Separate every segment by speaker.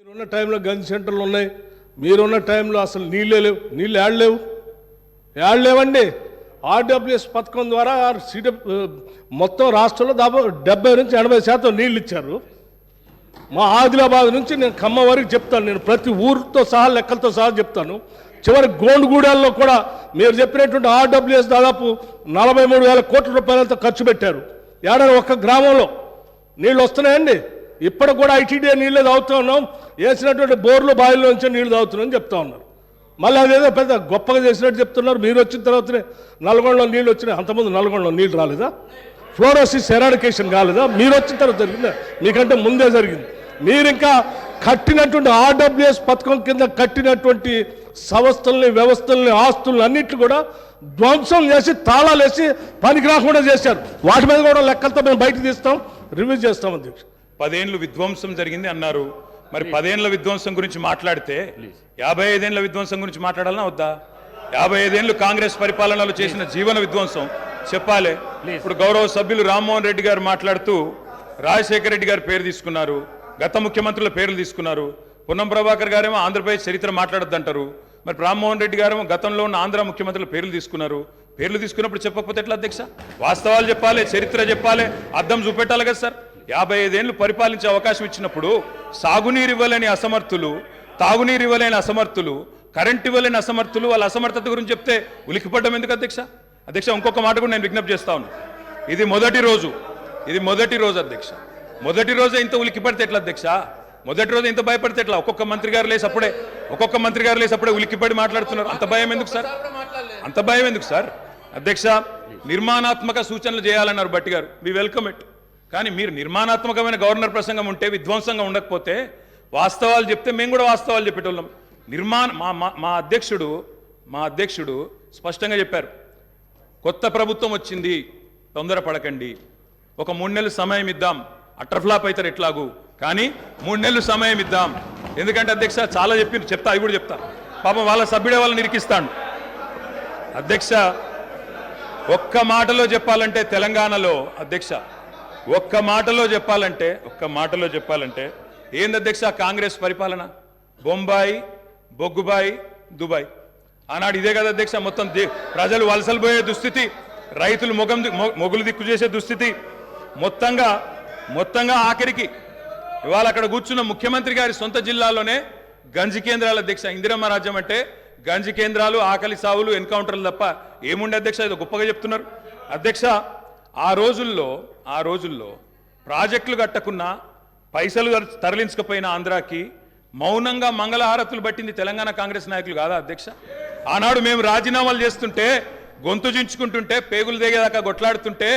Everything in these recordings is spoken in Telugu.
Speaker 1: మీరున్న టైంలో గన్ సెంటర్లు ఉన్నాయి, మీరున్న టైంలో అసలు నీళ్ళే లేవు. నీళ్ళు ఏడలేవండి. ఆర్డబ్ల్యూఎస్ పథకం ద్వారా మొత్తం రాష్ట్రంలో దాదాపు 70 నుంచి 80% నీళ్ళు ఇచ్చారు. మా ఆదిలాబాద్ నుంచి నేను ఖమ్మం వరకు చెప్తాను, నేను ప్రతి ఊరితో సహా లెక్కలతో సహా చెప్తాను. చివరి గోండుగూడెల్లో కూడా మీరు చెప్పినటువంటి ఆర్డబ్ల్యూఎస్ దాదాపు 43,000 కోట్ల రూపాయలతో ఖర్చు పెట్టారు. ఏడాది ఒక్క గ్రామంలో నీళ్ళు వస్తున్నాయండి. ఇప్పటికి కూడా ఐటీడీ నీళ్ళే తాగుతూ ఉన్నాం, వేసినటువంటి బోర్లు బావిలో నుంచి నీళ్లు తాగుతున్నామని చెప్తా ఉన్నారు. మళ్ళీ అదేదో పెద్ద గొప్పగా చేసినట్టు చెప్తున్నారు. మీరు వచ్చిన తర్వాతనే నల్గొండలో నీళ్ళు వచ్చినాయి, అంతకుముందు నల్గొండలో నీళ్ళు రాలేదా? ఫ్లోరోసిస్ ఎరాడికేషన్ కాలేదా? మీరు వచ్చిన తర్వాత జరిగిందా? మీకంటే ముందే జరిగింది. మీరు ఇంకా కట్టినటువంటి ఆర్డబ్ల్యూఎస్ పథకం కింద కట్టినటువంటి సంస్థల్ని, వ్యవస్థల్ని, ఆస్తుల్ని అన్నింటినీ కూడా ధ్వంసం చేసి తాళాలు వేసి పనికి రాకుండా చేశారు. వాటి మీద కూడా లెక్కలతో మేము బయటకు తీస్తాం, రివ్యూ చేస్తాం. అధ్యక్ష
Speaker 2: 10 ఏళ్ళు విధ్వంసం జరిగింది అన్నారు. మరి 10 ఏళ్ల విధ్వంసం గురించి మాట్లాడితే 55 ఏళ్ల విధ్వంసం గురించి మాట్లాడాలన్నా వద్దా? 55 ఏళ్ళు కాంగ్రెస్ పరిపాలనలో చేసిన జీవన విధ్వంసం చెప్పాలి. ఇప్పుడు గౌరవ సభ్యులు రామ్మోహన్ రెడ్డి గారు మాట్లాడుతూ రాజశేఖర రెడ్డి గారి పేరు తీసుకున్నారు, గత ముఖ్యమంత్రుల పేర్లు తీసుకున్నారు. పొన్నం ప్రభాకర్ గారేమో ఆంధ్రప్రదేశ్ చరిత్ర మాట్లాడొద్దంటారు. మరి రామ్మోహన్ రెడ్డి గారేమో గతంలో ఉన్న ఆంధ్ర ముఖ్యమంత్రుల పేర్లు తీసుకున్నారు. పేర్లు తీసుకున్నప్పుడు చెప్పకపోతే ఎట్లా అధ్యక్ష? వాస్తవాలు చెప్పాలి, చరిత్ర చెప్పాలి, అద్దం చూపెట్టాలి కదా సార్. 55 ఏళ్ళు పరిపాలించే అవకాశం ఇచ్చినప్పుడు సాగునీరు ఇవ్వలేని అసమర్థులు, తాగునీరు ఇవ్వలేని అసమర్థులు, కరెంట్ ఇవ్వలేని అసమర్థులు, వాళ్ళ అసమర్థత గురించి చెప్తే ఉలికిపడ్డం ఎందుకు అధ్యక్ష? అధ్యక్ష ఇంకొక మాట కూడా నేను విజ్ఞప్తి చేస్తా ఉన్నాను. ఇది మొదటి రోజు అధ్యక్ష. మొదటి రోజే ఇంత ఉలికిపడితే ఎట్లా అధ్యక్ష? మొదటి రోజు ఇంత భయపడితే ఎట్లా? ఒక్కొక్క మంత్రి గారు లేసి అప్పుడే ఉలికిపడి మాట్లాడుతున్నారు. అంత భయం ఎందుకు సార్? అధ్యక్ష నిర్మాణాత్మక సూచనలు చేయాలన్నారు భట్టి గారు, మీ వెల్కమ్ ఇట్. కానీ మీరు నిర్మాణాత్మకమైన గవర్నర్ ప్రసంగం ఉంటే, విధ్వంసంగా ఉండకపోతే వాస్తవాలు చెప్తే మేము కూడా వాస్తవాలు చెప్పేటోళ్ళం. మా అధ్యక్షుడు స్పష్టంగా చెప్పారు, కొత్త ప్రభుత్వం వచ్చింది, తొందరపడకండి, ఒక 3 నెలలు సమయం ఇద్దాం, అటర్ఫ్లాప్ అవుతారు ఎట్లాగూ, కానీ 3 నెలలు సమయం ఇద్దాం. ఎందుకంటే అధ్యక్ష చాలా చెప్తా, అవి కూడా చెప్తా. పాపం వాళ్ళ సభ్యుడే వాళ్ళని నిరికిస్తాను. అధ్యక్ష ఒక్క మాటలో చెప్పాలంటే తెలంగాణలో అధ్యక్ష ఒక్క మాటలో చెప్పాలంటే ఏంది అధ్యక్ష కాంగ్రెస్ పరిపాలన? బొంబాయి, బొగ్గుబాయి, దుబాయ్. ఆనాడు ఇదే కదా అధ్యక్ష. మొత్తం ప్రజలు వలసలు పోయే దుస్థితి, రైతులు మొగులు దిక్కు చేసే దుస్థితి, మొత్తంగా ఆఖరికి ఇవాళ అక్కడ కూర్చున్న ముఖ్యమంత్రి గారి సొంత జిల్లాలోనే గంజి కేంద్రాల అధ్యక్ష. ఇందిరమ్మ రాజ్యం అంటే గంజి కేంద్రాలు, ఆకలి సావులు, ఎన్కౌంటర్లు తప్ప ఏముండే అధ్యక్ష? ఇది గొప్పగా చెప్తున్నారు అధ్యక్ష. ఆ రోజుల్లో ప్రాజెక్టులు కట్టకున్నా, పైసలు తరలించకపోయిన ఆంధ్రాకి మౌనంగా మంగళహారతులు పట్టింది తెలంగాణ కాంగ్రెస్ నాయకులు కాదా అధ్యక్ష? ఆనాడు మేము రాజీనామాలు చేస్తుంటే, గొంతు చించుకుంటుంటే, పేగులు దిగేదాకా కొట్లాడుతుంటే,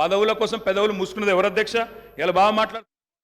Speaker 2: పదవుల కోసం పెదవులు మూసుకున్నది ఎవరు అధ్యక్ష? ఇలా బాగా మాట్లాడు.